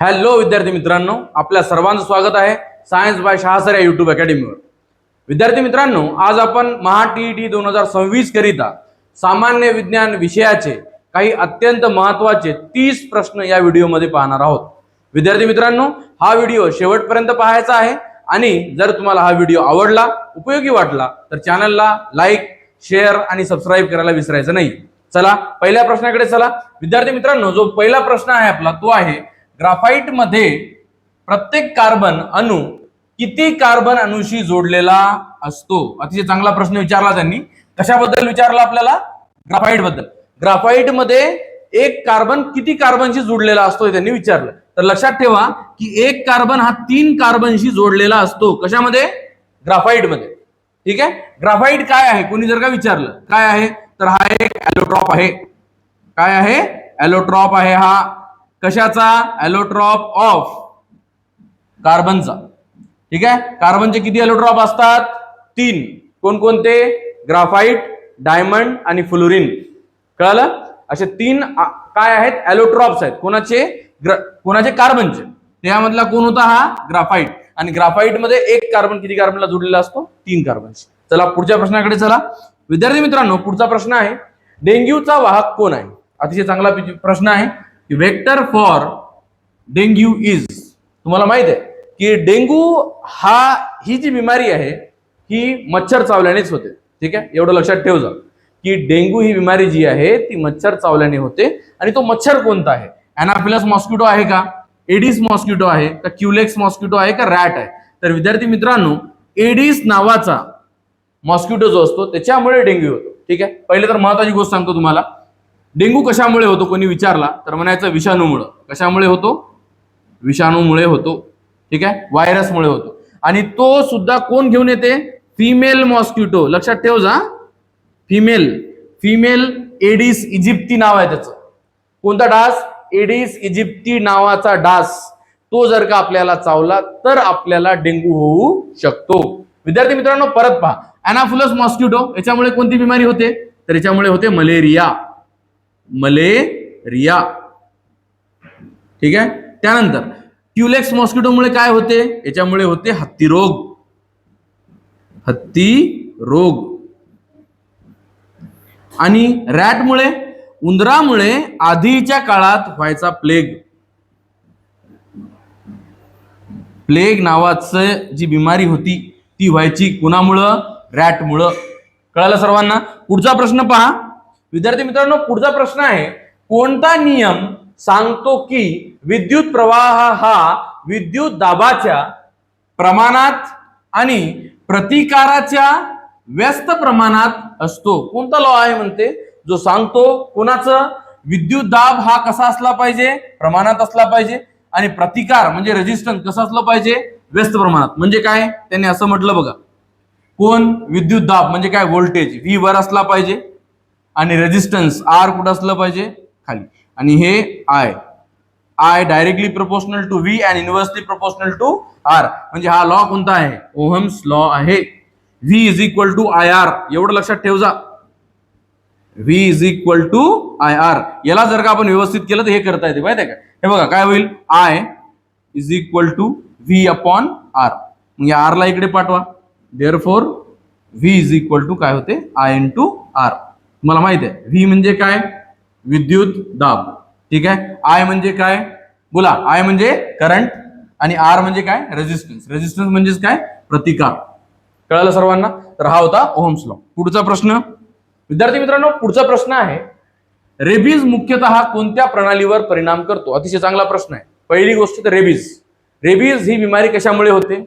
Hello विद्यार्थी मित्रांनो, आपल्या सर्वांचं स्वागत आहे सायन्स बाय शहासर या युट्यूब अकॅडमीवर। विद्यार्थी मित्रांनो, आज आपण महा टीईटी 2026 करिता सामान्य विज्ञान विषयाचे काही अत्यंत महत्त्वाचे 30 प्रश्न या व्हिडिओमध्ये पाहणार आहोत। विद्यार्थी मित्रांनो, हा व्हिडिओ शेवटपर्यंत पाहायचा आहे आणि जर तुम्हाला हा व्हिडिओ आवडला, उपयोगी वाटला तर चॅनलला लाईक, शेअर आणि सबस्क्राइब करायला विसरायचं नाही। चला पहिल्या प्रश्नाकडे चला। विद्यार्थी मित्रांनो, जो पहिला प्रश्न आहे आपला तो आहे, ग्राफाइट मध्ये प्रत्येक कार्बन अणू किती कार्बन अणूशी जोडलेला असतो? अतिशय चांगला प्रश्न विचारला त्यांनी। कशाबद्दल विचारला आपल्याला? ग्राफाइट बद्दल। ग्राफाइट मध्ये एक कार्बन किती कार्बनशी जोडलेला असतो त्यांनी विचारलं। तर लक्षात ठेवा की एक कार्बन हा 3 कार्बनशी जोडलेला असतो। कशामध्ये? ग्राफाइट मध्ये। ठीक आहे। ग्राफाइट काय आहे कोणी जर का विचारलं काय आहे, तर हा एक ॲलोट्रॉप आहे। काय आहे? ॲलोट्रॉप आहे। हा कशाचा? ॲलोट्रॉप ऑफ कार्बनचा। ठीक आहे। कार्बनचे किती ॲलोट्रॉप असतात? 3। कोणकोणते? ग्राफाइट, डायमंड आणि फ्लोरीन। कळलं? असे 3 काय आहेत? ॲलोट्रॉप्स आहेत। कोणाचे? कार्बनचे। त्यामधला कोण होता? हा ग्राफाइट। आणि ग्राफाइट मध्ये एक कार्बन किती कार्बनला जोडलेला असतो? 3 कार्बनशी। चला पुढच्या प्रश्नाकडे चला। विद्यार्थी मित्रांनो, पुढचा प्रश्न आहे, डेंग्यूचा वाहक कोण आहे? अतिशय चांगला प्रश्न आहे। वेक्टर फॉर डेंग्यू इज, तुम्हाला माहित आहे की डेंग्यू ही जी बिमारी आहे ही मच्छर चावल्यानेच होते। ठीक आहे, एवढं लक्षात ठेव जा की डेंग्यू ही बिमारी जी आहे ती मच्छर चावल्याने होते। आणि तो मच्छर कोणता आहे? एनाफिलस मॉस्किटो आहे का, एडिस मॉस्किटो आहे का, क्युलेक्स मॉस्किटो आहे का, रॅट आहे? तर विद्यार्थी मित्रांनो, एडिस नावाचा मॉस्किटो जो असतो त्याच्यामुळे डेंग्यू होतो। ठीक आहे, पहिले तर महत्त्वाची गोष्ट सांगतो तुम्हाला, डेंग्यू कशामुळे होतो कोणी विचारला तर म्हणायचं विषाणूमुळे। कशामुळे होतो? विषाणूमुळे होतो। ठीक आहे, व्हायरसमुळे होतो। आणि तो सुद्धा कोण घेऊन येते? Female mosquito. लक्षात ठेव जा, फिमेल एडिस इजिप्ती नाव आहे त्याचं। कोणता डास? एडिस इजिप्ती नावाचा डास। तो जर का आपल्याला चावला तर आपल्याला डेंग्यू होऊ शकतो। विद्यार्थी मित्रांनो परत पहा, एनाफिलस मॉस्किटो याच्यामुळे कोणती बिमारी होते? तर याच्यामुळे होते मलेरिया। ठीक आहे। त्यानंतर क्युलेक्स मॉस्किटो मुळे काय होते? याच्यामुळे होते हत्ती रोग। आणि रॅट मुळे, उंदरामुळे आधीच्या काळात व्हायचा प्लेग नावाचं जी बिमारी होती ती व्हायची कुणामुळं? रॅटमुळं। कळालं सर्वांना? पुढचा प्रश्न पहा। विद्यार्थी मित्रांनो, पुढचा प्रश्न आहे, कोणता नियम सांगतो की विद्युत प्रवाह हा विद्युत दाबाच्या प्रमाणात आणि प्रतिकाराच्या व्यस्त प्रमाणात असतो? कोणता लॉ आहे म्हणते जो सांगतो कोणाचं? विद्युत दाब हा कसा असला पाहिजे? प्रमाणात असला पाहिजे। आणि प्रतिकार म्हणजे रेजिस्टन्स कसं असलं पाहिजे? व्यस्त प्रमाणात। म्हणजे काय त्यांनी असं म्हटलं बघा, कोण? विद्युत दाब म्हणजे काय? व्होल्टेज व्ही वर असला पाहिजे आणि रेजिस्टन्स आर कुठं असलं पाहिजे? खाली। आणि हे I directly proportional to V and inversely proportional to R. म्हणजे हा लॉ कोणता आहे? ओहम्स लॉ आहे। V is equal to I R, एवढं लक्षात ठेव जा। V is equal to I R. याला जर का आपण व्यवस्थित केलं तर हे करता येते, माहिती आहे का? हे बघा काय होईल, I is equal to V upon R. म्हणजे आर ला इकडे पाठवा, therefore V is equal to काय होते? I into R. तुम्हाला माहित आहे व्ही म्हणजे काय? विद्युत दाब। ठीक आहे। आय म्हणजे काय? बोला, आय म्हणजे करंट आणि आर म्हणजे काय? रेजिस्टन्स म्हणजेच काय? प्रतिकार। कळालं सर्वांना? तर हा होता ओहम्स लॉ। पुढचा प्रश्न विद्यार्थी मित्रांनो, पुढचा प्रश्न आहे, रेबीज मुख्यतः कोणत्या प्रणालीवर परिणाम करतो? अतिशय चांगला प्रश्न आहे। पहिली गोष्ट तर रेबीज ही बिमारी कशामुळे होते?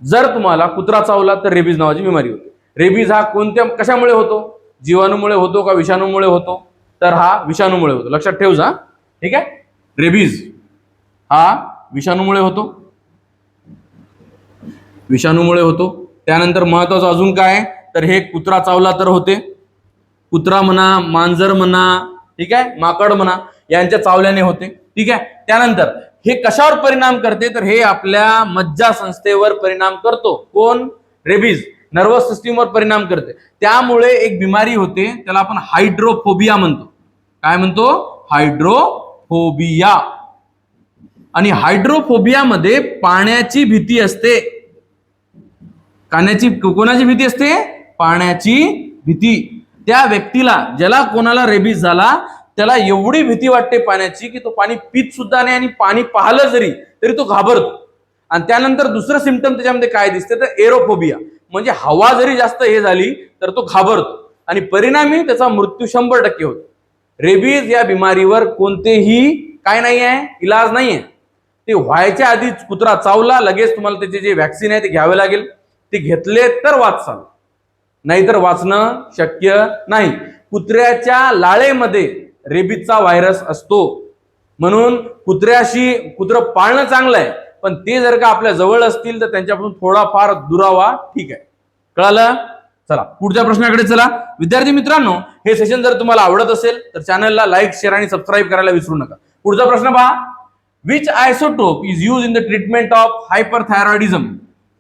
जर तुम्हाला कुत्रा चावला तर रेबीज नावाची बिमारी होते। रेबीज हा कशामुळे होतो? जीवाणूमुळे होतो का विषाणूमुळे होतो? तर हा विषाणूमुळे होतो। लक्षात ठेव जा। ठीक आहे, रेबीज हा विषाणूमुळे होतो। त्यानंतर महत्वाचं अजून काय? तर हे कुत्रा चावला तर होते। कुत्रा म्हणा, मांजर म्हणा, ठीक आहे, माकड म्हणा, यांच्या चावल्याने होते। ठीक आहे। त्यानंतर हे कशावर परिणाम करते? तर हे आपल्या मज्जा संस्थेवर परिणाम करतो। कोण? रेबीज नर्वस सिस्टीमवर परिणाम करते। त्यामुळे एक बिमारी होते, त्याला आपण हायड्रोफोबिया म्हणतो। काय म्हणतो? हायड्रोफोबिया। आणि हायड्रोफोबियामध्ये पाण्याची भीती असते. कोणाची भीती असते? पाण्याची भीती. त्या व्यक्तीला, ज्याला कोणाला रेबीज झाला, त्याला एवढी भीती वाटते पाण्याची की तो पाणी पित सुद्धा नाही आणि पाणी पाहिलं जरी तरी तो घाबरतो. आणि त्यानंतर दुसरं सिम्पटम त्याच्यामध्ये काय दिसते तर एरोफोबिया, म्हणजे हवा जरी जास्त हे झाली तर तो घाबरतो आणि परिणामी त्याचा मृत्यू 100% होतो. रेबीज या बिमारीवर कोणतेही काय नाही आहे, इलाज नाही आहे. ते व्हायच्या आधीच कुत्रा चावला लगेच तुम्हाला त्याचे जे व्हॅक्सिन आहे ते घ्यावे लागेल. ते घेतले तर वाचाल, नाहीतर वाचणं शक्य नाही. कुत्र्याच्या लाळेमध्ये रेबीजचा व्हायरस असतो. म्हणून कुत्रं पाळणं चांगलं आहे, पण ते जर का आपल्या जवळ असतील तर त्यांच्यापासून थोडाफार दुरावा ठीक आहे. कळालं? चला पुढच्या प्रश्नाकडे चला. विद्यार्थी मित्रांनो, हे सेशन जर तुम्हाला आवडत असेल तर चॅनलला लाईक, शेअर आणि सबस्क्राईब करायला विसरू नका. पुढचा प्रश्न पहा. Which isotope is use in the treatment of hyperthyroidism?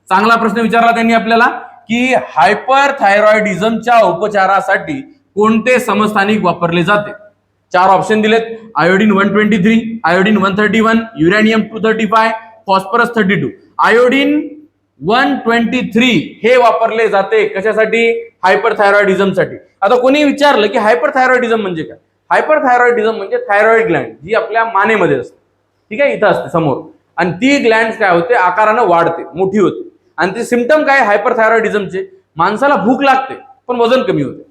चांगला प्रश्न विचारला त्यांनी आपल्याला की हायपरथायरॉइडिझमच्या उपचारासाठी कोणते समस्थानिक वापरले जाते? 4 ऑप्शन दिलेत. Iodine 123, iodine 131, uranium 235, phosphorus 32. Iodine 123 हे वापरले जाते कशासाठी? हायपरथायरॉइडिझमसाठी. आता कोणी विचारलं की हायपरथायरॉइडिझम म्हणजे काय? हायपरथायरॉइडिझम म्हणजे थायरॉइड ग्लँड जी आपल्या मानेमध्ये असते, ठीक आहे, इथं असते समोर. आणि ती ग्लँड काय होते? आकारानं वाढते, मोठी होते. आणि ते सिम्पटम काय हायपरथायरॉइडिझमचे? माणसाला भूक लागते पण वजन कमी होते.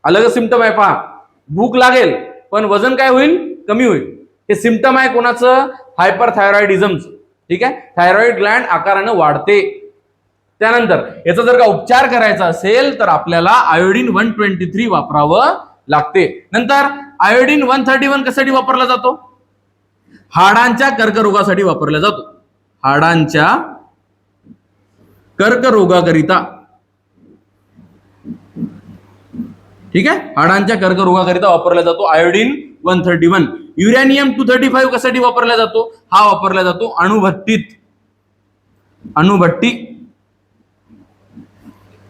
अलग सिम्पटम आहे पहा. भूक लागेल पण वजन काय होईल? कमी होईल. हे सिम्पटम आहे कोणाचं? हायपरथायरॉइडिझमचं. ठीक आहे, थायरॉइड ग्लँड आकारानं वाढते. त्यानंतर याचा जर का उपचार करायचा असेल तर आपल्याला आयोडीन 123 वापरावं लागते. नंतर आयोडीन 131 कशासाठी वापरला जातो? हाडांच्या कर्करोगासाठी वापरला जातो. हाडांच्या कर्करोगाकरिता. ठीक आहे, हाडांच्या कर्करोगाकरिता वापरला जातो आयोडीन 131. युरॅनियम 235 कशासाठी वापरला जातो? हा वापरला जातो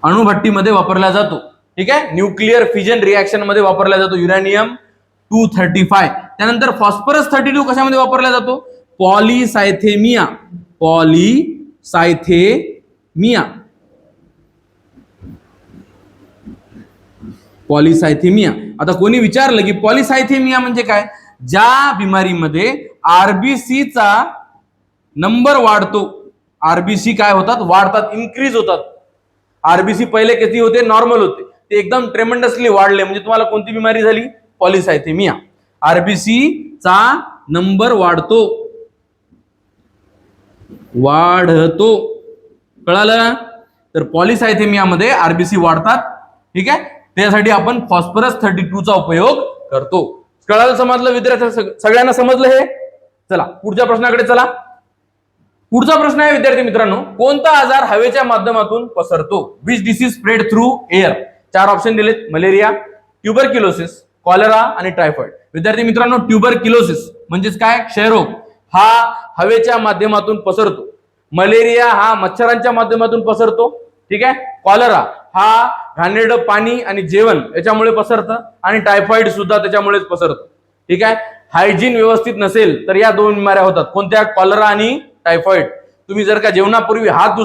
अणुभट्टीमध्ये वापरला जातो. ठीक आहे, न्यूक्लिअर फिजन रिएक्शन मध्ये वापरला जातो युरॅनियम 235. त्यानंतर फॉस्फरस 32 कशामध्ये वापरला जातो? पॉलिसायथेमिया. आता कोणी विचारलं की पॉलिसायथेमिया म्हणजे काय? ज्या बिमारीमध्ये आरबीसीचा नंबर वाढतो. आरबीसी काय होतात? वाढतात, इन्क्रीज होतात. आरबीसी पहिले किती होते? नॉर्मल होते, ते एकदम ट्रेमेंडसली वाढले. म्हणजे तुम्हाला कोणती बिमारी झाली? पॉलिसायथेमिया. आरबीसी चा नंबर वाढतो. कळालं? तर पॉलिसायथेमिया मध्ये आरबीसी वाढतात. ठीक आहे, त्यासाठी आपण फॉस्फरस 32 चा उपयोग करतो. कळालं? समजलं विद्यार्थी? सगळ्यांना समजलं हे? चला पुढच्या प्रश्नाकडे चला. पुढचा प्रश्न आहे विद्यार्थी मित्रांनो, कोणता आजार हवेच्या माध्यमातून पसरतो? Which disease spread through air? 4 option दिलेत. मलेरिया, ट्युबरक्युलोसिस, कॉलरा आणि टायफॉइड. विद्यार्थी मित्रांनो, ट्युबरक्युलोसिस म्हणजेच काय? क्षयरोग हा हवेच्या माध्यमातून पसरतो. मलेरिया हा मच्छरांच्या माध्यमातून पसरतो. ठीक आहे, कॉलरा हा घाणेरडं पाणी आणि जेवण याच्यामुळे पसरतं आणि टायफॉइड सुद्धा त्याच्यामुळेच पसरतं. ठीक आहे, हायजीन व्यवस्थित नसेल तर या 2 बिमाऱ्या होतात. कोणत्या? कॉलरा आणि टायफॉइड. तुम्ही जर का जेवणापूर्वी हात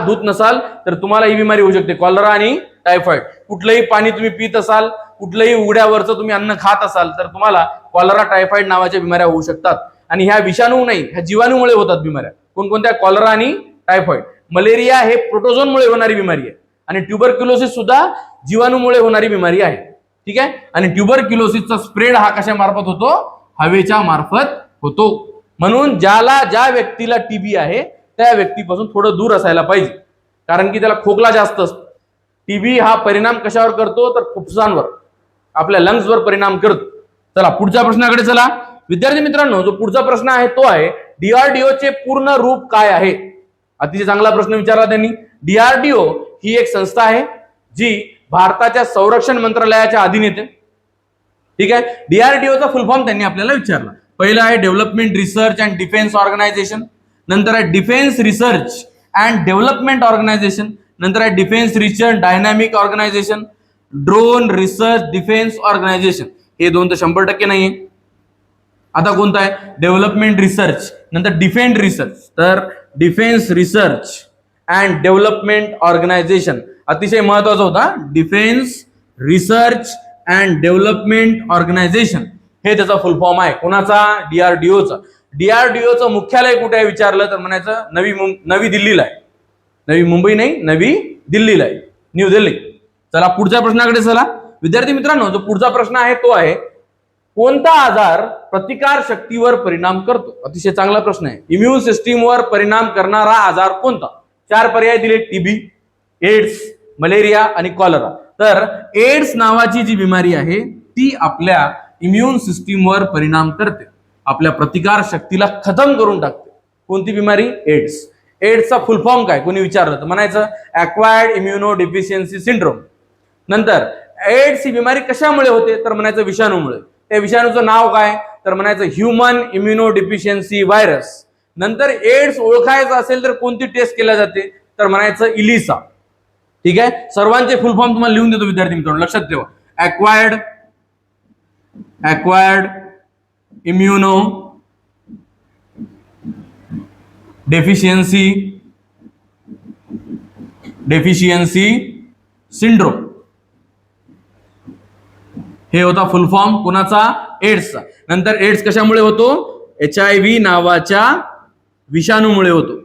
धुत नसाल तर तुम्हाला ही बिमारी होऊ शकते, कॉलरा आणि टायफॉइड. कुठलंही पाणी तुम्ही पित असाल, कुठलंही उघड्यावरचं तुम्ही अन्न खात असाल तर तुम्हाला कॉलरा, टायफॉइड नावाच्या बिमाऱ्या होऊ शकतात. आणि ह्या विषाणू नाही, ह्या जीवाणूमुळे होतात बिमाऱ्या. कोणकोणत्या? कॉलरा आणि टायफॉइड. मलेरिया हे प्रोटोझोनमुळे होणारी बिमारी आहे आणि ट्युबरक्युलोसिस सुद्धा जीवाणूमुळे होणारी बिमारी आहे. ठीक आहे, आणि ट्युबरक्युलोसिसचा स्प्रेड हा कशा मार्फत होतो? हवेच्या मार्फत होतो. म्हणून ज्या व्यक्तीला टीबी आहे त्या व्यक्तीपासून थोडं दूर असायला पाहिजे, कारण की त्याला खोकला जास्त असतो. टीबी हा परिणाम कशावर करतो? तर फुफ्फुसांवर, आपल्या लंग्सवर परिणाम करतो. चला पुढच्या प्रश्नाकडे चला. विद्यार्थी मित्रांनो, जो पुढचा प्रश्न आहे तो आहे डीआरडीओ चे पूर्ण रूप काय आहे? अतिशय चांगला प्रश्न विचारला त्यांनी. डीआरडीओ ही एक संस्था आहे जी भारताच्या संरक्षण मंत्रालयाच्या अधीन येते. ठीक आहे, डीआरडीओचा फुल फॉर्म त्यांनी आपल्याला विचारला. पहिलं आहे development research and defence organisation, नंतर आहे defence research and development organisation, नंतर आहे defence research dynamic organisation, drone research defence organisation. हे 2 तर 100% नाहीये. आता कोणता आहे? डेव्हलपमेंट रिसर्च, नंतर डिफेन्स रिसर्च. तर defence research and development organisation अतिशय महत्वाचा होता. Defence research and development organisation हे त्याचा फुल फॉर्म आहे. कोणाचा? DRDOचा. DRDOचं मुख्यालय कुठे आहे विचारलं तर म्हणायचं नवी दिल्लीला आहे. नवी मुंबई नाही, नवी दिल्लीला आहे, न्यू दिल्ली. चला पुढच्या प्रश्नाकडे चला. विद्यार्थी मित्रांनो, जो पुढचा प्रश्न आहे तो आहे, कोणता आजार प्रतिकार शक्तीवर परिणाम करतो? अतिशय चांगला प्रश्न आहे. इम्युन सिस्टीमवर परिणाम करणारा आजार कोणता? 4 पर्याय दिले: टीबी, एड्स, मलेरिया आणि कॉलरा. तर एड्स नावाची जी बिमारी आहे ती आपल्या इम्युन सिस्टीमवर परिणाम करते, आपल्या प्रतिकार शक्तीला खतम करून टाकते. कोणती बिमारी? एड्स. एड्सचा फुल फॉर्म काय कोणी विचारलं तर म्हणायचं अक्वायर्ड इम्युनो डिफिशियन्सी सिंड्रोम. नंतर एड्स ही बिमारी कशामुळे होते तर म्हणायचं विषाणूमुळे. त्या विषाणूचं नाव काय तर म्हणायचं ह्युमन इम्युनो डिफिशियन्सी व्हायरस. नंतर एड्स ओळखायचं असेल तर कोणती टेस्ट केल्या जाते तर म्हणायचं इलिसा. ठीक आहे, सर्वांचे फुल फॉर्म तुम्हाला लिहून देतो विद्यार्थी मित्रांनो, लक्षात ठेवा. अक्वायर्ड इम्युनो डेफिशियन्सी सिंड्रोम हे होता फुल फॉर्म कोणाचा? एड्सचा. नंतर एड्स कशामुळे होतो? HIV नावाच्या विषाणूमुळे होतो.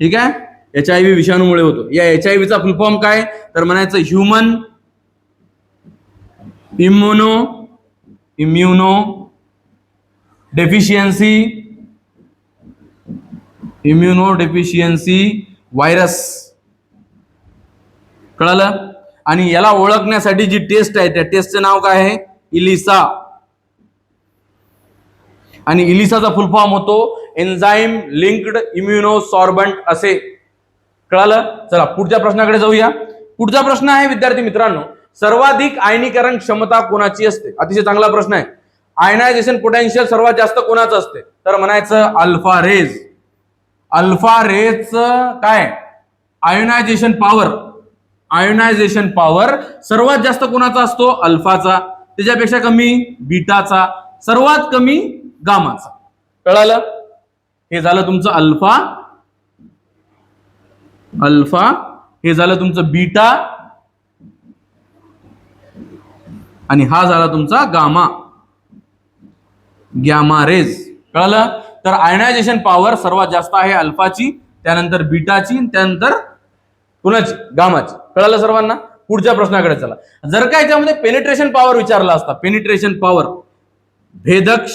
ठीक आहे, HIV विषाणूमुळे होतो. या HIVचा फुल फॉर्म काय तर म्हणायचं ह्युमन इम्युनो डेफिशियन्सी व्हायरस. कळलं? आणि याला ओळखण्यासाठी जी टेस्ट आहे त्या टेस्टचं नाव काय आहे? इलिसा. आणि इलिसाचा फुल फॉर्म होतो एन्झाईम लिंक्ड इम्युनोसॉर्बंट असे. कळलं? चला पुढच्या प्रश्नाकडे जाऊया. पुढचा प्रश्न आहे विद्यार्थी मित्रांनो, सर्वाधिक आयनीकरण क्षमता कोणाची असते? अतिशय चांगला प्रश्न आहे. आयनायझेशन पोटेन्शियल सर्वात जास्त कोणाचं असते तर म्हणायचं अल्फा रेज. अल्फा रेज काय? आयोनायझेशन पॉवर सर्वात जास्त कोणाचा असतो? अल्फाचा. त्याच्यापेक्षा कमी बीटाचा, सर्वात कमी गामाचा. कळालं? हे झालं तुमचं अल्फा, हे झालं तुमचं बीटा आणि हा झाला तुमचा गॅमा रेज. कळलं? तर आयनायझेशन पॉवर सर्वात जास्त आहे अल्फाची, त्यानंतर बीटाची, त्यानंतर कुणाची? गामाची. कळलं सर्वांना? पुढच्या प्रश्नाकडे चला. जर का याच्यामध्ये पेनिट्रेशन पॉवर विचारला असता, पेनिट्रेशन पॉवर भेदक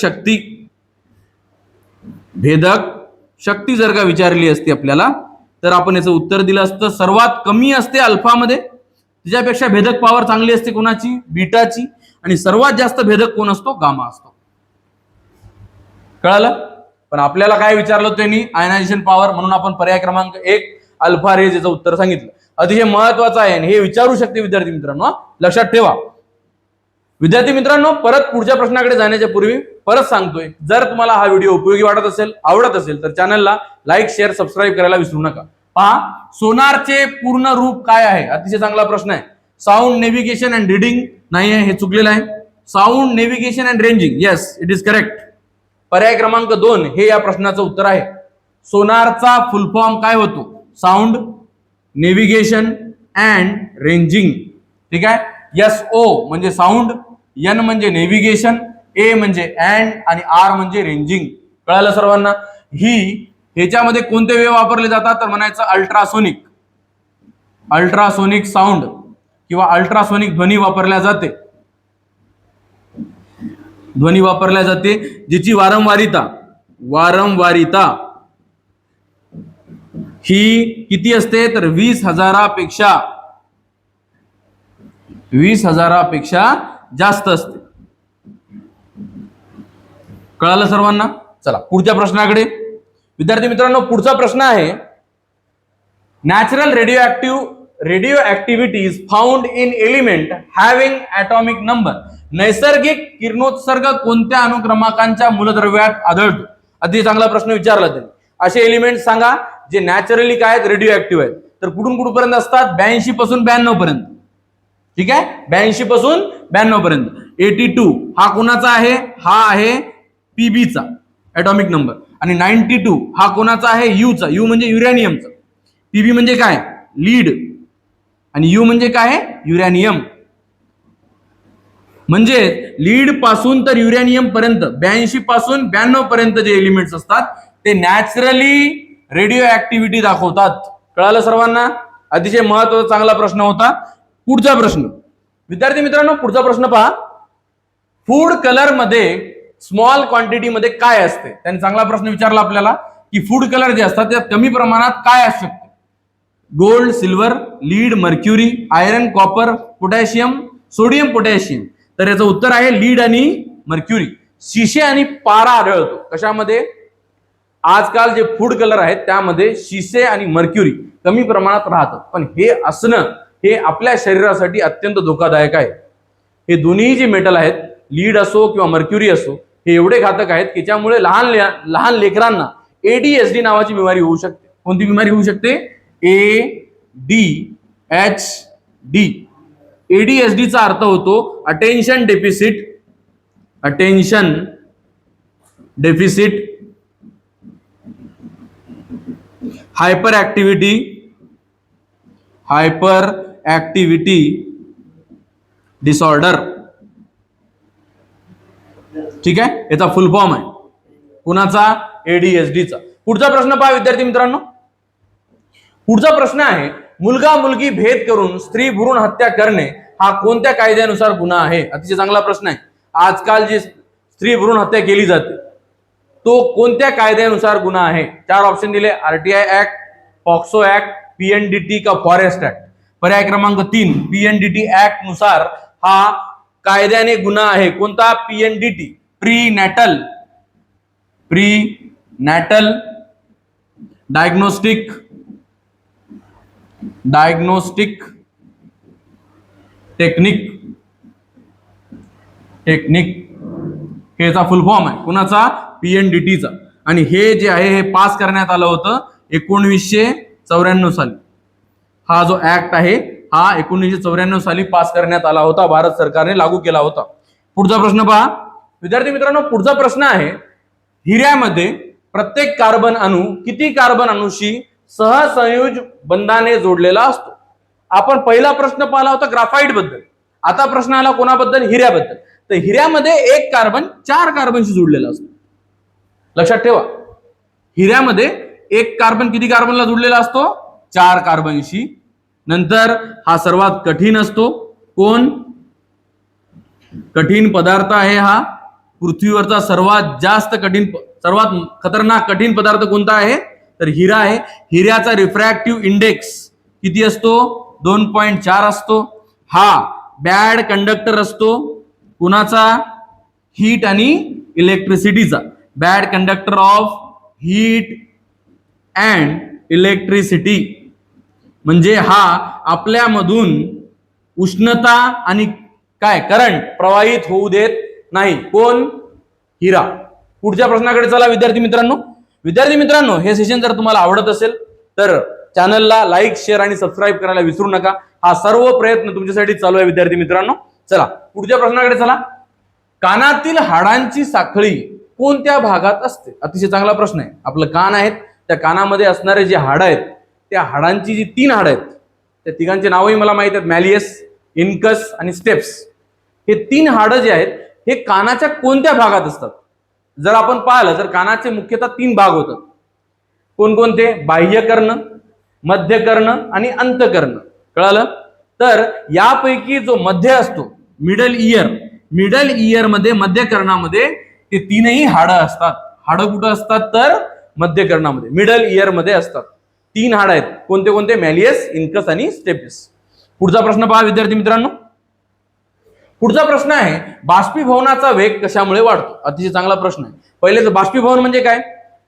शक्ती जर का विचारली असती आपल्याला तर आपण याचं उत्तर दिलं असतं सर्वात कमी असते अल्फामध्ये, तिच्यापेक्षा भेदक पॉवर चांगली असते कोणाची? बीटाची. आणि सर्वात जास्त भेदक कोण असतो? गामा असतो. कळालं? पण आपल्याला काय विचारलं त्यांनी? आयनायझेशन पॉवर, म्हणून आपण पर्याय क्रमांक 1 अल्फा रेज याचं उत्तर सांगितलं. अतिशय महत्वाचं आहे आणि हे विचारू शकते विद्यार्थी मित्रांनो, लक्षात ठेवा. विद्यार्थी मित्रांनो, परत पुढच्या प्रश्नाकडे जाण्याच्या पूर्वी परत सांगतोय, जर तुम्हाला हा व्हिडिओ उपयोगी वाटत असेल, आवडत असेल तर चॅनलला लाईक, शेअर, सबस्क्राईब करायला विसरू नका. पहा, सोनारचे पूर्ण रूप काय आहे? अतिशय चांगला प्रश्न आहे. साऊंड नेव्हिगेशन अँड रीडिंग नाही आहे, हे चुकलेलं आहे. Sound navigation and ranging, yes it is correct. पर्याय क्रमांक 2 हे या प्रश्नाचं उत्तर आहे. सोनारचा फुल फॉर्म काय होतो? Sound navigation and ranging. ठीक आहे, SO म्हणजे साऊंड, N म्हणजे नेव्हिगेशन, A म्हणजे अँड आणि R म्हणजे रेंजिंग. कळालं सर्वांना? ह्याच्यामध्ये कोणते वेव्ह वापरले जातात तर म्हणायचं अल्ट्रासोनिक साऊंड किंवा अल्ट्रासोनिक ध्वनी वापरल्या जाते, जिची वारंवारिता ही किती असते तर 20,000पेक्षा जास्त असते. कळालं सर्वांना? चला पुढच्या प्रश्नाकडे. विद्यार्थी मित्रांनो, पुढचा प्रश्न आहे, natural radio activities found in element having atomic number. नैसर्गिक किरणोत्सर्ग कोणत्या अनुक्रमांकांच्या मूलद्रव्यात आढळतो? अतिशय चांगला प्रश्न विचारला त्यांनी. असे एलिमेंट सांगा जे नॅचरली काय आहेत? रेडिओ ऍक्टिव्ह आहेत. तर कुठून कुठपर्यंत असतात? 82 पासून 92 पर्यंत. ठीक आहे, 82 पासून 92 पर्यंत. 82 हा कोणाचा आहे? हा आहे पीबीचा ॲटॉमिक नंबर, आणि 92 हा कोणाचा आहे, यूचा. यू म्हणजे युरॅनियमचा. पीबी म्हणजे काय, लीड, आणि यू म्हणजे काय, युरॅनियम. म्हणजे लीड पासून तर युरॅनियम पर्यंत 82 पासून 92 पर्यंत जे एलिमेंट्स असतात ते नॅचरली रेडिओ ऍक्टिव्हिटी दाखवतात. कळालं सर्वांना? अतिशय महत्वाचा चांगला प्रश्न होता. पुढचा प्रश्न विद्यार्थी मित्रांनो, पुढचा प्रश्न पहा. फूड कलर मध्ये स्मॉल क्वांटिटी मध्ये काय असते? त्यांनी चांगला प्रश्न विचारला आपल्याला की फूड कलर जे असतात त्यात कमी प्रमाणात काय असू शकते? Gold, silver, lead, mercury, iron, copper, potassium, sodium, potassium. तर याचं उत्तर आहे लीड आणि मर्क्युरी. शिसे आणि पारा आढळतो कशामध्ये? आजकाल जे फूड कलर आहेत त्यामध्ये शिसे आणि मर्क्युरी कमी प्रमाणात राहतात, पण हे असणं हे आपल्या शरीरासाठी अत्यंत धोकादायक आहे. हे दोन्ही जे मेटल आहेत, लीड असो किंवा मर्क्युरी असो, हे एवढे घातक आहेत की ज्यामुळे लहान लेकरांना ADHD नावाची बिमारी होऊ शकते. कोणती बिमारी होऊ शकते? ADHD. ADHD चा अर्थ होतो attention deficit hyper activity disorder. ठीक आहे, याचा फुल फॉर्म आहे कुणाचा? ADHD चा. पुढचा प्रश्न पहा विद्यार्थी मित्रांनो. पुढचा प्रश्न आहे मुलगा मुलगी भेद करून स्त्री भ्रूण हत्या करणे हा कोणत्या कायद्यानुसार गुन्हा आहे? अतिशय चांगला प्रश्न आहे. आजकाल जी स्त्री भ्रूण हत्या केली जाते तो कोणत्या कायद्यानुसार गुन्हा आहे? 4 ऑप्शन दिले: RTI act, POCSO act, PNDT का फॉरेस्ट ऍक्ट. पर्याय क्रमांक 3 PNDT ऍक्ट नुसार हा कायद्याने गुन्हा आहे. कोणता? PNDT, prenatal diagnostic technique हेचा फुल फॉर्म आहे कुणाचा? PNDT चा. आणि हे जे आहे हे पास करण्यात आलं होतं 1994 साली. हा जो ऍक्ट आहे हा 1994 साली पास करण्यात आला होता, भारत सरकारने लागू केला होता. पुढचा प्रश्न पहा विद्यार्थी मित्रांनो. पुढचा प्रश्न आहे हिऱ्यामध्ये प्रत्येक कार्बन अणू किती कार्बन अणूशी सहसंयोज बंधाने जोडलेला असतो? आपण पहिला प्रश्न पाहिला होता ग्राफाइट बद्दल, आता प्रश्न आला कोणाबद्दल? हिऱ्याबद्दल. तर हिऱ्यामध्ये एक कार्बन 4 कार्बनशी जोडलेला असतो. लक्षात ठेवा, हिऱ्यामध्ये एक कार्बन किती कार्बनला जोडलेला असतो? 4 कार्बनशी. नंतर हा सर्वात कठीण असतो. कोण? कठीण पदार्थ आहे हा पृथ्वीवरचा सर्वात खतरनाक कठीण पदार्थ कोणता आहे? तर हिरा आहे. हिऱ्याचा रिफ्रॅक्टिव्ह इंडेक्स किती असतो? 2.4 असतो. हा बॅड कंडक्टर असतो कुणाचा? हीट आणि इलेक्ट्रिसिटीचा. Bad conductor of heat and electricity. म्हणजे हा आपल्यामधून उष्णता आणि काय करंट प्रवाहित होऊ देत नाही. कोण? हिरा. पुढच्या प्रश्नाकडे चला विद्यार्थी मित्रांनो. हे सेशन जर तुम्हाला आवडत असेल तर चॅनलला लाईक, शेअर आणि सबस्क्राईब करायला विसरू नका. हा सर्व प्रयत्न तुमच्यासाठी चालू आहे विद्यार्थी मित्रांनो. चला पुढच्या प्रश्नाकडे चला. कानातील हाडांची साखळी कोणत्या भागात असते? अतिशय चांगला प्रश्न आहे. आपलं कान आहेत, त्या कानामध्ये असणारे जे हाड आहेत त्या हाडांची जी 3 हाड आहेत त्या तिघांचे नावही मला माहित आहेत: मॅलियस, इनकस आणि स्टेप्स. हे 3 हाड जे आहेत हे कानाच्या कोणत्या भागात असतात? जर आपण पाहिलं तर कानाचे मुख्यतः 3 भाग होतात. कोणकोणते? बाह्य कर्ण, मध्य कर्ण आणि अंतकर्ण. कळालं? तर यापैकी जो मध्य असतो मिडल इयर मध्ये, मध्य कर्णामध्ये ते 3ही हाडं असतात. हाडं कुठं असतात? तर मध्य कर्णामध्ये, मिडल इयर मध्ये असतात. 3 हाड आहेत. कोणते कोणते? मॅलियस, इनकस आणि स्टेप्स. पुढचा प्रश्न पहा विद्यार्थी मित्रांनो. पुढचा प्रश्न आहे बाष्पीभवनाचा वेग कशामुळे वाढतो? अतिशय चांगला प्रश्न आहे. पहिले तर बाष्पीभवन म्हणजे काय?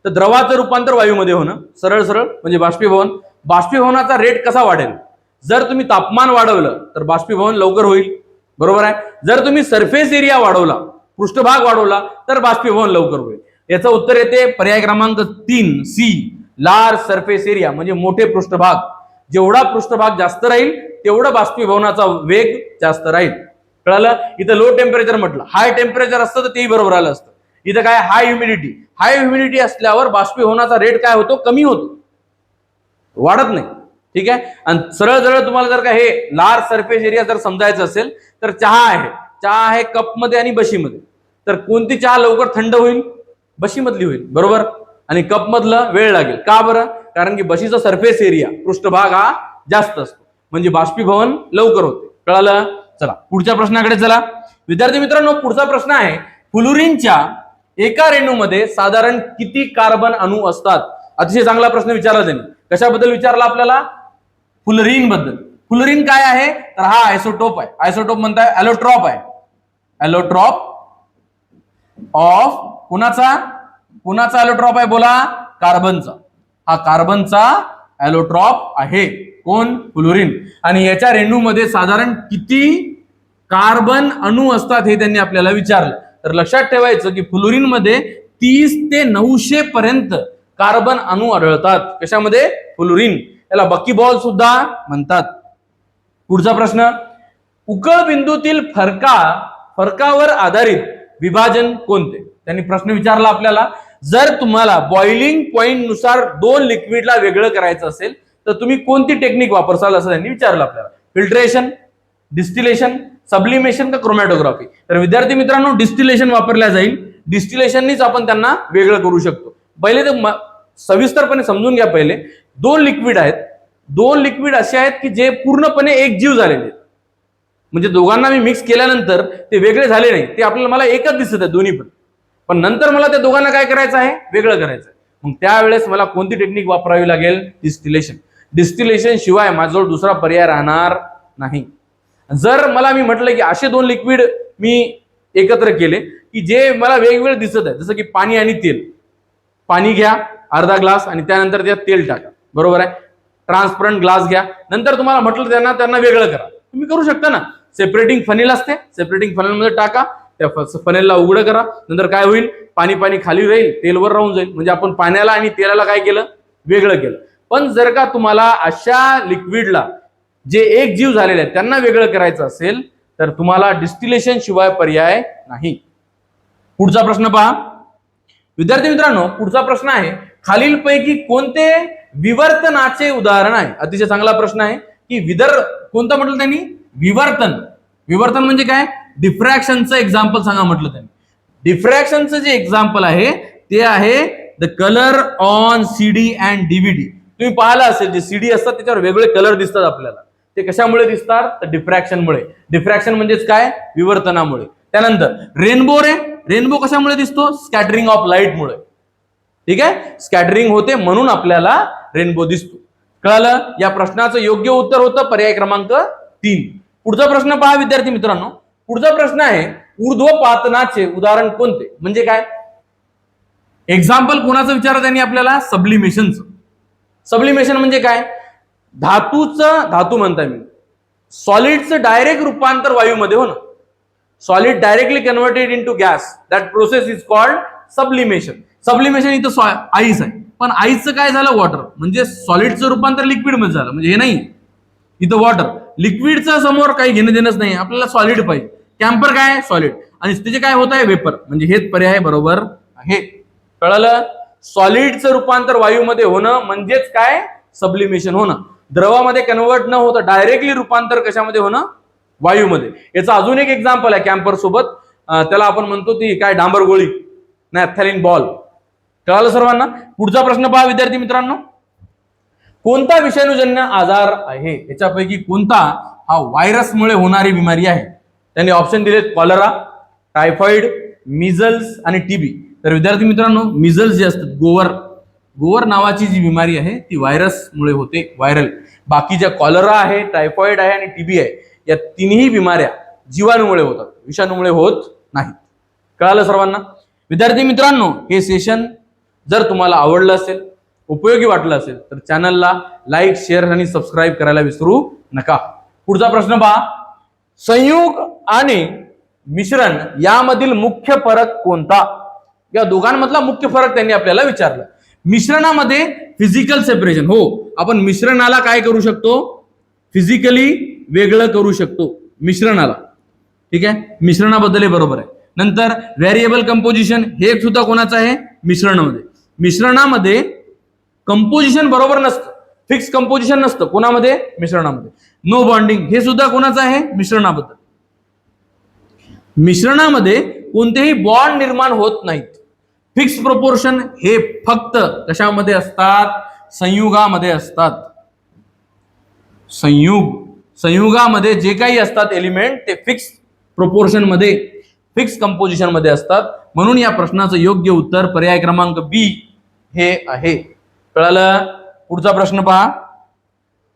तर द्रवाचं रूपांतर वायूमध्ये होणं. सरळ म्हणजे बाष्पीभवनाचा रेट कसा वाढेल? जर तुम्ही तापमान वाढवलं तर बाष्पीभवन लवकर होईल, बरोबर आहे. जर तुम्ही सरफेस एरिया वाढवला, पृष्ठभाग वाढवला तर बाष्पीभवन लवकर होईल. याचं उत्तर येते पर्याय क्रमांक 3 C, लार्ज सरफेस एरिया म्हणजे मोठे पृष्ठभाग. जेवढा पृष्ठभाग जास्त राहील तेवढा बाष्पीभवनाचा वेग जास्त राहील. कळालं? इथं लो टेम्परेचर म्हटलं, हाय टेम्परेचर असतं तर तेही बरोबर आलं असतं. इथं काय हाय ह्युमिडिटी असल्यावर बाष्पीभवनाचा रेट काय होतो, कमी होतो, वाढत नाही. ठीक आहे. आणि सरळ सरळ तुम्हाला जर का हे लार्ज सरफेस एरिया जर समजायचं असेल तर चहा आहे कपमध्ये आणि बशीमध्ये. तर कोणती चहा लवकर थंड होईल, बशीमधली होईल, बरोबर. आणि कप मधलं वेळ लागेल. का बरं? कारण की बशीचा सरफेस एरिया, पृष्ठभाग हा जास्त असतो, म्हणजे बाष्पीभवन लवकर होते. कळालं? चला पुढच्या प्रश्नाकडे चला. विद्यार्थी मित्रांनो, पुढचा प्रश्न आहे, फ्लोरीनच्या एका रेणूमध्ये साधारण किती कार्बन अणू असतात? अतिशय चांगला प्रश्न विचारला त्यांनी. कशाबद्दल विचारला आपल्याला? फ्लोरीन बद्दल. फ्लोरीन काय आहे तर हा आयसोटोप आहे. आयसोटोप म्हणताय, ॲलोट्रॉप आहे. ॲलोट्रॉप ऑफ कुणाचा ॲलोट्रॉप आहे बोला? कार्बनचा. हा कार्बनचा ॲलोट्रॉप आहे. कोण? फ्लोरीन. आणि याच्या रेणूमध्ये साधारण किती कार्बन अणू असतात हे त्यांनी आपल्याला विचारलं. तर लक्षात ठेवायचं की फ्लोरीन मध्ये 30 ते 900 पर्यंत कार्बन अणू आढळतात. कशामध्ये? फ्लोरीन. याला बकीबॉल सुद्धा म्हणतात. पुढचा प्रश्न, उकळ बिंदूतील फरकावर आधारित विभाजन कोणते? त्यांनी प्रश्न विचारला आपल्याला, जर तुम्हाला बॉइलिंग पॉइंट नुसार दोन लिक्विडला वेगळं करायचं असेल तर तुम्ही कोणती टेक्निक वापरसाल असं त्यांनी विचारलं आपल्याला. फिल्ट्रेशन, डिस्टिलेशन, सब्लिमेशन का क्रोमॅटोग्राफी? तर विद्यार्थी मित्रांनो, डिस्टिलेशन वापरल्या जाईल. डिस्टिलेशननीच आपण त्यांना वेगळं करू शकतो. पहिले तर सविस्तरपणे समजून घ्या. पहिले दोन लिक्विड असे आहेत की जे पूर्णपणे एक जीव झालेले आहेत, म्हणजे दोघांना मी मिक्स केल्यानंतर ते वेगळे झाले नाही, ते आपल्याला मला एकच दिसत आहे दोन्ही पण नंतर मला त्या दोघांना काय करायचं आहे? वेगळं करायचं आहे. मग त्यावेळेस मला कोणती टेक्निक वापरावी लागेल? डिस्टिलेशन. डिस्टिलेशन शिवाय माझ्याजवळ दुसरा पर्याय राहणार नाही. जर मला मी म्हटलं की असे दोन लिक्विड मी एकत्र केले की जे मला वेगवेगळे दिसत आहे, जसं की पाणी आणि तेल. पाणी घ्या अर्धा ग्लास आणि त्यानंतर त्यात तेल टाका, बरोबर आहे. ट्रान्सपरंट ग्लास घ्या, नंतर तुम्हाला म्हटलं त्यांना वेगळं करा, तुम्ही करू शकता ना. सेपरेटिंग फनेल असते, सेपरेटिंग फनेलमध्ये टाका, त्या फनेलला उघडं करा, नंतर काय होईल? पाणी खाली राहील, तेलवर राहून जाईल. म्हणजे आपण पाण्याला आणि तेलाला काय केलं? वेगळं केलं. पण जर का तुम्हाला अशा लिक्विडला जे एक जीव झालेले आहेत त्यांना वेगळं करायचं असेल तर तुम्हाला डिस्टिलेशन शिवाय पर्याय नाही. पुढचा प्रश्न पहा विद्यार्थी मित्रांनो. पुढचा प्रश्न आहे, खालीलपैकी कोणते विवर्तनाचे उदाहरण आहे? अतिशय चांगला प्रश्न आहे की कोणतं म्हटलं त्यांनी? विवर्तन म्हणजे काय? डिफ्रॅक्शनचं एक्झाम्पल सांगा म्हटलं त्यांनी. डिफ्रॅक्शनचं जे एक्झाम्पल आहे ते आहे the colour on CD and DVD. तुम्ही पाहिलं असेल, जे सीडी असतात त्याच्यावर वेगवेगळे कलर दिसतात आपल्याला. ते कशामुळे दिसतात? तर डिफ्रॅक्शनमुळे. डिफ्रॅक्शन म्हणजेच काय? विवर्तनामुळे. त्यानंतर रेनबो कशामुळे दिसतो? स्कॅटरिंग ऑफ लाईटमुळे. ठीक आहे, स्कॅटरिंग होते म्हणून आपल्याला रेनबो दिसतो. कळालं? या प्रश्नाचं योग्य उत्तर होतं पर्याय क्रमांक 3. पुढचा प्रश्न पहा विद्यार्थी मित्रांनो. पुढचा प्रश्न आहे, ऊर्ध्वपातनाचे उदाहरण कोणते? म्हणजे काय? एक्झाम्पल कोणाचं विचारलं त्यांनी आपल्याला? सब्लिमेशनचं. सब्लिमेशन म्हणजे काय? धातू म्हणताय मी, सॉलिडचं डायरेक्ट रूपांतर वायूमध्ये होणं. Solid directly converted into gas, that process is called sublimation. Sublimation इथं आईस आहे, पण आईसचं काय झालं? वॉटर. म्हणजे सॉलिडचं रूपांतर लिक्विड मध्ये झालं, म्हणजे हे नाही, इथं वॉटर. लिक्विडचं समोर काही घेणं देणंच नाही, आपल्याला सॉलिड पाहिजे. कॅम्पर काय? सॉलिड. आणि त्याचे काय होत आहे? वेपर. म्हणजे हेच पर्याय बरोबर आहे. कळलं? सॉलिडचं रूपांतर वायूमध्ये होणं म्हणजेच काय? सब्लिमेशन होणं. द्रवामध्ये कन्वर्ट न होतं डायरेक्टली रूपांतर कशामध्ये होणं? वायूमध्ये. याचं अजून एक एक्झाम्पल आहे कॅम्पर सोबत, त्याला आपण म्हणतो ती काय? डांबर गोळी, नॅफ्थॅलिन बॉल. कळालं सर्वांना? पुढचा प्रश्न पहा विद्यार्थी मित्रांनो. कोणता विषाणूजन्य आजार आहे? याच्यापैकी कोणता हा व्हायरसमुळे होणारी बिमारी आहे? त्यांनी ऑप्शन दिलेत, कॉलरा, टायफॉइड, मिझल्स आणि टीबी. तर विद्यार्थी मित्रांनो, मिझल्स जे असतात, गोवर नावाची जी बिमारी आहे ती व्हायरसमुळे होते, व्हायरल. बाकी ज्या कॉलरा आहे, टायफॉइड आहे आणि टीबी आहे, या तिन्ही बिमाऱ्या जीवाणूमुळे होतात, विषाणूमुळे होत नाहीत. कळालं सर्वांना? विद्यार्थी मित्रांनो, हे सेशन जर तुम्हाला आवडलं असेल, उपयोगी वाटलं असेल तर चॅनलला लाईक, शेअर आणि सबस्क्राईब करायला विसरू नका. पुढचा प्रश्न पहा, संयुग आणि मिश्रण यामधील मुख्य फरक कोणता? या दोघांमधला मुख्य फरक त्यांनी आपल्याला विचारला. मिश्रणामध्ये फिजिकल सेपरेशन, हो, आपण मिश्रणाला काय करू शकतो? फिजिकली वेगळं करू शकतो मिश्रणाला. ठीक आहे, मिश्रणाबद्दल बरोबर आहे. नंतर व्हेरिएबल कंपोजिशन हे सुद्धा कोणाचं आहे, मिश्रणामध्ये. मिश्रणामध्ये कंपोजिशन बरोबर नसतं, फिक्स कंपोजिशन नसतं कोणामध्ये, मिश्रणामध्ये. नो बॉन्डिंग हे सुद्धा कोणाचं आहे, मिश्रणाबद्दल. मिश्रणामध्ये कोणतेही बॉन्ड निर्माण होत नाहीत. फिक्स प्रोपोर्शन हे फक्त कशामध्ये असतात, संयुगामध्ये असतात. संयुगामध्ये जे काही असतात एलिमेंट ते फिक्स प्रोपोर्शन मध्ये, फिक्स कंपोजिशन मध्ये असतात. म्हणून या प्रश्नाचं योग्य उत्तर पर्याय क्रमांक बी हे आहे. कळालं? पुढचा प्रश्न पहा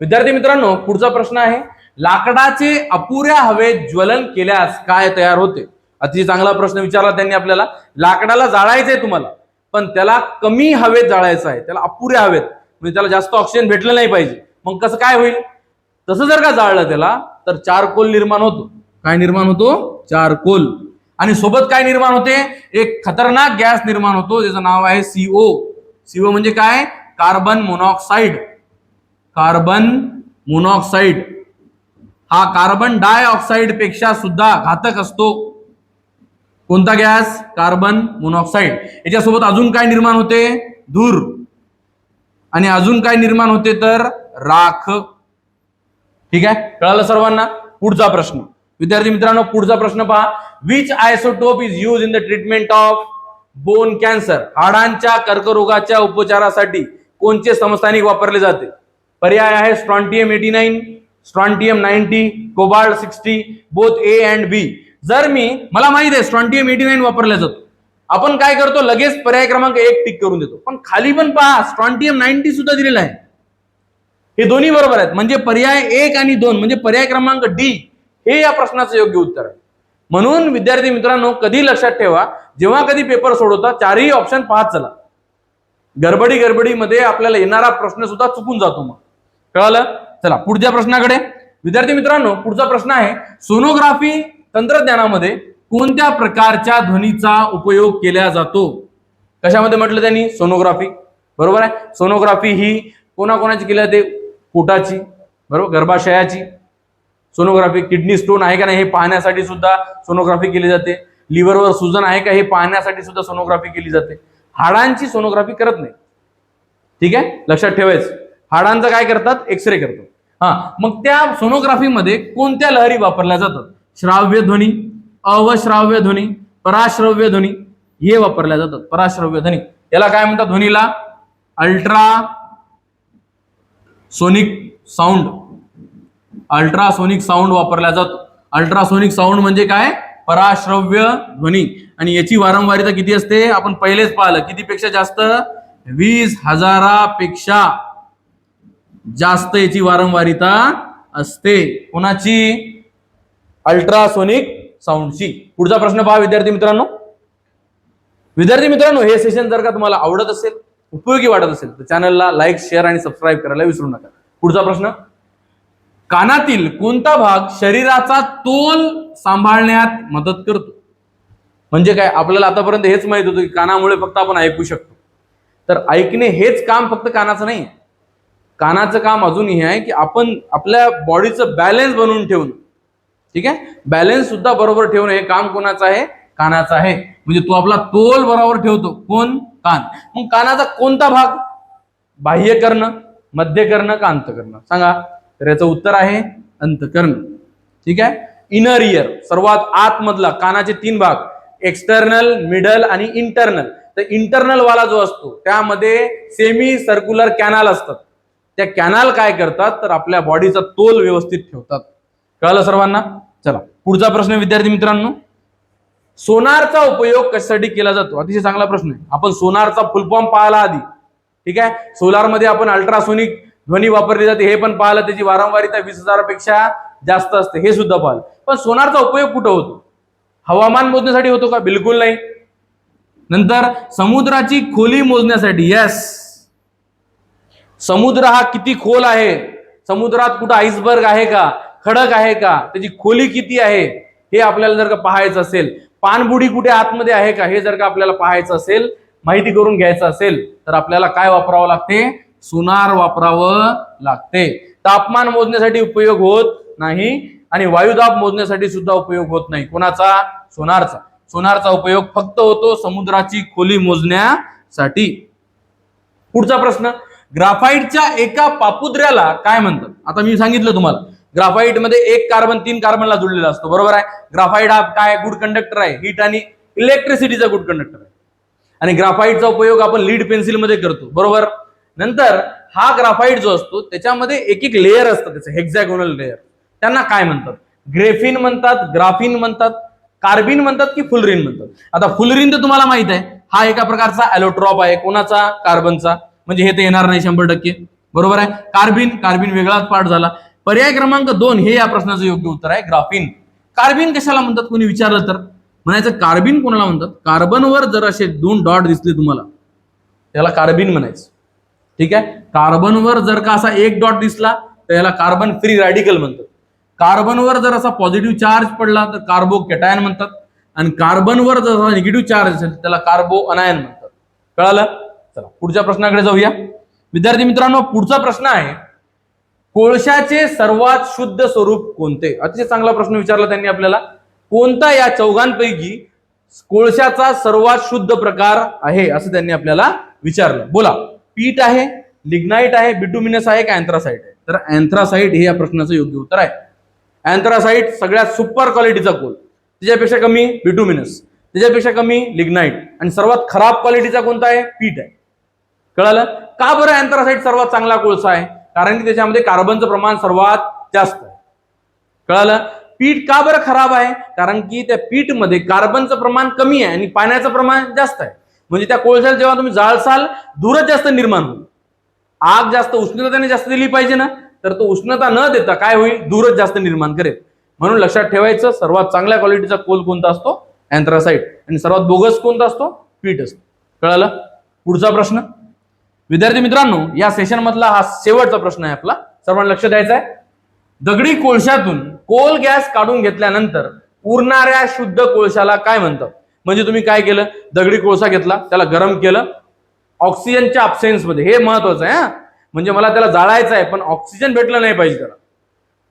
विद्यार्थी मित्रांनो. पुढचा प्रश्न आहे, लाकडाचे अपुऱ्या हवेत ज्वलन केल्यास काय तयार होते? अतिशय चांगला प्रश्न विचारला त्यांनी आपल्याला. लाकडाला जाळायचंय तुम्हाला, पण त्याला कमी हवेत जाळायचं आहे, त्याला अपुऱ्या हवेत, म्हणजे त्याला जास्त ऑक्सिजन भेटलं नाही पाहिजे. मग कसं काय होईल? तसं जर का जाळलं त्याला तर चारकोल निर्माण होतो. काय निर्माण होतो? चारकोल. आणि सोबत काय निर्माण होते? एक खतरनाक गॅस निर्माण होतो, त्याचं नाव आहे CO. CO म्हणजे काय? Carbon monoxide. कार्बन मोनॉक्साईड हा कार्बन डायऑक्साईड पेक्षा सुद्धा घातक असतो. कोणता गॅस? Carbon monoxide. याच्यासोबत अजून काय निर्माण होते? धूर. आणि अजून काय निर्माण होते तर राख. ठीक आहे, कळालं सर्वांना? पुढचा प्रश्न विद्यार्थी मित्रांनो, पुढचा प्रश्न पहा. Which isotope is use in the treatment of bone cancer? हाडांच्या कर्करोगाच्या उपचारासाठी कोणते समस्थानिक वापरले जाते? पर्याय आहे strontium 89, strontium 90, cobalt 60, both A and B. जर मला माहित आहे स्ट्रॉन्टियम 89 वापरला जातो, आपण काय करतो लगेच पर्याय क्रमांक 1 टिक करून देतो. पण खाली पण पहा स्ट्रॉन्टियम 90 सुद्धा दिलेला आहे. हे दोन्ही बरोबर आहेत, म्हणजे पर्याय 1 आणि 2 म्हणजे पर्याय क्रमांक डी हे या प्रश्नाचं योग्य उत्तर आहे. म्हणून विद्यार्थी मित्रांनो कधी लक्षात ठेवा, जेव्हा कधी पेपर सोडवता चारही ऑप्शन पाहत चला. गडबडीमध्ये आपल्याला येणारा प्रश्न सुद्धा चुकून जातो. मग कळालं? चला पुढच्या प्रश्नाकडे. विद्यार्थी मित्रांनो पुढचा प्रश्न आहे, सोनोग्राफी तंत्रज्ञानामध्ये कोणत्या प्रकारच्या ध्वनीचा उपयोग केला जातो? कशामध्ये म्हटलं त्यांनी? सोनोग्राफी. बरोबर आहे. सोनोग्राफी ही कोणाकोणाची केली जाते? पोटाची, बरोबर, गर्भाशयाची. सोनोग्राफी किडनी स्टोन आहे का नाही हे पाहण्यासाठी सुद्धा सोनोग्राफी केली जाते. लिव्हरवर सुजन आहे का हे पाहण्यासाठी सुद्धा सोनोग्राफी केली जाते. हाडांची सोनोग्राफी करत नाही. ठीक आहे, लक्षात ठेवायचं. हाडांचं काय करतात? एक्सरे करतात. मग त्या सोनोग्राफीमध्ये कोणत्या लहरी वापरल्या जातात? श्राव्य ध्वनी, अवश्राव्य ध्वनी, पराश्रव्य ध्वनी हे वापरल्या जातात. पराश्रव्य ध्वनी याला काय म्हणतात? ध्वनीला ultrasonic sound. Ultrasonic sound वापरला जातो. अल्ट्रासोनिक साऊंड म्हणजे काय? पराश्रव्य ध्वनी. आणि याची वारंवारिता किती असते? आपण पहिलेच पाहिलं. किती पेक्षा जास्त? 20,000पेक्षा जास्त याची वारंवारिता असते. कोणाची? अल्ट्रासोनिक साऊंडची. पुढचा प्रश्न पहा विद्यार्थी मित्रांनो. हे सेशन जर का तुम्हाला आवडत असेल, उपयोगी वाटत असेल तर चॅनलला लाईक, शेअर आणि सबस्क्राईब करायला विसरू नका. पुढचा प्रश्न, कानातील कोणता भाग शरीराचा तोल सांभाळण्यात मदत करतो? म्हणजे काय? आपल्याला आतापर्यंत हेच माहित होतं की कानामुळे फक्त आपण ऐकू शकतो. तर ऐकणे हेच काम फक्त कानाचं नाही. कानाचं काम अजूनही आहे की आपण आपल्या बॉडीचं बॅलन्स बनवून ठेवणं. ठीक आहे, बॅलन्स सुद्धा बरोबर ठेवणं हे काम कोणाचं आहे? कानाचं आहे. म्हणजे तो आपला तोल बरोबर ठेवतो. कोण? कान. मग कानाचा कोणता भाग? बाह्य कर्ण, मध्य कर्ण का अंतकर्ण? सांगा. तर याचं उत्तर आहे अंतकर्ण. ठीक आहे. इनर इयर सर्वात आतमधला कानाचे 3 भाग, एक्सटर्नल, मिडल आणि इंटरनल. तर इंटरनल वाला जो असतो त्यामध्ये सेमी सर्क्युलर कॅनाल असतात. त्या कॅनाल काय करतात तर आपल्या बॉडीचा तोल व्यवस्थित ठेवतात. कळलं सर्वांना? चला पुढचा प्रश्न विद्यार्थी मित्रांनो, सोनारचा उपयोग कशासाठी केला जातो? अतिशय चांगला प्रश्न आहे. आपण सोनारचा फुल फॉर्म पाहिला आधी. ठीक आहे, सोलार मध्ये आपण अल्ट्रासोनिक ध्वनी वापरली जाते हे पण पाहिलं. त्याची वारंवारिता 20,000पेक्षा जास्त असते हे सुद्धा पाहिलं. पण सोनारचा उपयोग कुठं होतो? हवामान मोजण्यासाठी होतो का? बिलकुल नाही. नंतर समुद्राची खोली मोजण्यासाठी. यस, समुद्र हा किती खोल आहे, समुद्रात कुठं आईसबर्ग आहे का, खडक आहे का, त्याची खोली किती आहे हे आपल्याला जर का पाहायचं असेल, पाणबुडी कुठे आतमध्ये आहे का हे जर का आपल्याला पाहायचं असेल, माहिती करून घ्यायचं असेल तर आपल्याला काय वापरावं लागते? सोनार वापरावं लागते. तापमान मोजण्यासाठी उपयोग होत नाही आणि वायुदाब मोजण्यासाठी सुद्धा उपयोग होत नाही. कोणाचा? सोनारचा. सोनारचा उपयोग फक्त होतो समुद्राची खोली मोजण्यासाठी. पुढचा प्रश्न, ग्राफाईटच्या एका पापुद्र्याला काय म्हणतात? आता मी सांगितलं तुम्हाला ग्राफाईट मध्ये एक कार्बन 3 कार्बनला जुळलेला असतो, बरोबर आहे. ग्राफाईट हा काय गुड कंडक्टर आहे, हीट आणि इलेक्ट्रिसिटीचा गुड कंडक्टर आहे. आणि ग्राफाईटचा उपयोग आपण लीड पेन्सिल मध्ये करतो, बरोबर. नंतर हा ग्राफाईट जो असतो त्याच्यामध्ये एक एक लेअर असतं, त्याचं हेक्झॅगोनल लेअर, त्यांना काय म्हणतात? ग्रेफिन म्हणतात, ग्राफिन म्हणतात, कार्बिन म्हणतात की फुलरिन म्हणतात. आता फुलरिन तर तुम्हाला माहित आहे, हा एका प्रकारचा ॲलोट्रॉप आहे. कोणाचा? कार्बनचा. म्हणजे हे तर येणार नाही 100%, बरोबर आहे. कार्बिन, कार्बिन वेगळाच पार्ट झाला. पर्याय क्रमांक 2 हे या प्रश्नाचं योग्य उत्तर आहे, ग्राफिन. कार्बिन कशाला म्हणतात कोणी विचारलं तर म्हणायचं कार्बिन कोणाला म्हणतात? कार्बनवर जर असे 2 डॉट दिसले तुम्हाला त्याला कार्बिन म्हणायचं, ठीक आहे. कार्बनवर जर का असा एक डॉट दिसला तर याला कार्बन फ्री रॅडिकल म्हणतात. कार्बनवर जर असा पॉझिटिव्ह चार्ज पडला तर कार्बो कॅटायन म्हणतात. आणि कार्बनवर जर असा निगेटिव्ह चार्ज असेल त्याला कार्बो अनायन म्हणतात. कळालं? चला पुढच्या प्रश्नाकडे जाऊया. विद्यार्थी मित्रांनो, पुढचा प्रश्न आहे, कोळशाचे सर्वात शुद्ध स्वरूप कोणते? अतिशय चांगला प्रश्न विचारला त्यांनी आपल्याला. कोणता या चौघांपैकी कोळशाचा सर्वात शुद्ध प्रकार आहे असं त्यांनी आपल्याला विचारलं. बोला. पीट आहे, लिग्नाइट आहे, बिटुमिनस आहे का अँथ्रासाइट आहे? तर अँथ्रासाइट हे या प्रश्नाचं योग्य उत्तर आहे. अँथ्रासाइट सगळ्यात सुपर क्वालिटीचा कोल, त्याच्यापेक्षा कमी बिटुमिनस, त्याच्यापेक्षा कमी लिग्नाइट, आणि सर्वात खराब क्वालिटीचा कोणता आहे? पीट आहे. कळालं? का बरं अँथ्रासाइट सर्वात चांगला कोळसा आहे? कारण की त्याच्यामध्ये कार्बनचं प्रमाण सर्वात जास्त आहे. कळालं? पीठ का बरं खराब आहे? कारण की त्या पीठ मध्ये कार्बनचं प्रमाण कमी आहे आणि पाण्याचं प्रमाण जास्त आहे. म्हणजे त्या कोळशाला जेव्हा तुम्ही जाळसाल धूरच जास्त निर्माण होईल. आग जास्त उष्णता त्याने जास्त दिली पाहिजे ना, तर तो उष्णता न देता काय होईल? धूरच जास्त निर्माण करेल. म्हणून लक्षात ठेवायचं, सर्वात चांगल्या क्वालिटीचा कोल कोणता असतो? अँथ्रासाइट. आणि सर्वात बोगस कोणता असतो? पीठ असतो. कळालं? पुढचा प्रश्न, विद्यार्थी मित्रांनो, या सेशन मधला हा शेवटचा प्रश्न आहे आपला, सर्वांना लक्ष द्यायचं आहे. दगडी कोळशातून कोल गॅस काढून घेतल्यानंतर उरणाऱ्या शुद्ध कोळशाला काय म्हणतात? म्हणजे तुम्ही काय केलं, दगडी कोळसा घेतला, त्याला गरम केलं ऑक्सिजनच्या अब्सेन्स मध्ये, हे महत्वाचं आहे. म्हणजे मला त्याला जाळायचं आहे पण ऑक्सिजन भेटलं नाही पाहिजे त्याला,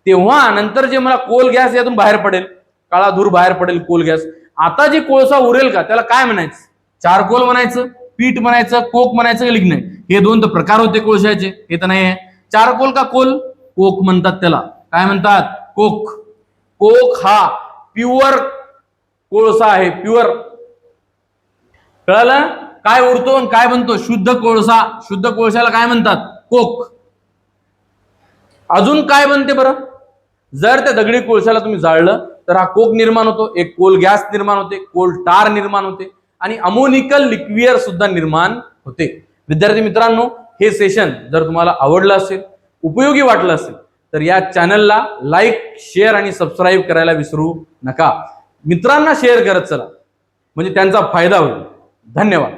तेव्हा नंतर जे मला कोल गॅस यातून बाहेर पडेल, काळा धूर बाहेर पडेल कोल गॅस, आता जे कोळसा उरेल का त्याला काय म्हणायचं? चारकोल म्हणायचं, पीठ म्हणायचं, कोक म्हणायचं, लिग्नाइट. हे 2 तर प्रकार होते कोळशाचे, हे तर नाही आहे. चारकोल का कोल? कोक म्हणतात त्याला. काय म्हणतात? कोक. कोक हा प्युअर कोळसा आहे, प्युअर. कळालं? काय उरतो आणि काय बनतो? शुद्ध कोळसा. शुद्ध कोळशाला काय म्हणतात? कोक. अजून काय बनते बरं? जर त्या दगडी कोळशाला तुम्ही जाळलं तर हा कोक निर्माण होतो, एक कोल गॅस निर्माण होते, कोल टार निर्माण होते आणि अमोनिकल लिक्वियर सुद्धा निर्माण होते. विद्यार्थी मित्रांनो, हे सेशन जर तुम्हाला आवडलं असेल, उपयोगी वाटलं असेल, तर या चॅनलला लाईक, शेअर आणि सबस्क्राईब करायला विसरू नका. मित्रांना शेअर करत चला, म्हणजे त्यांचा फायदा होईल. धन्यवाद.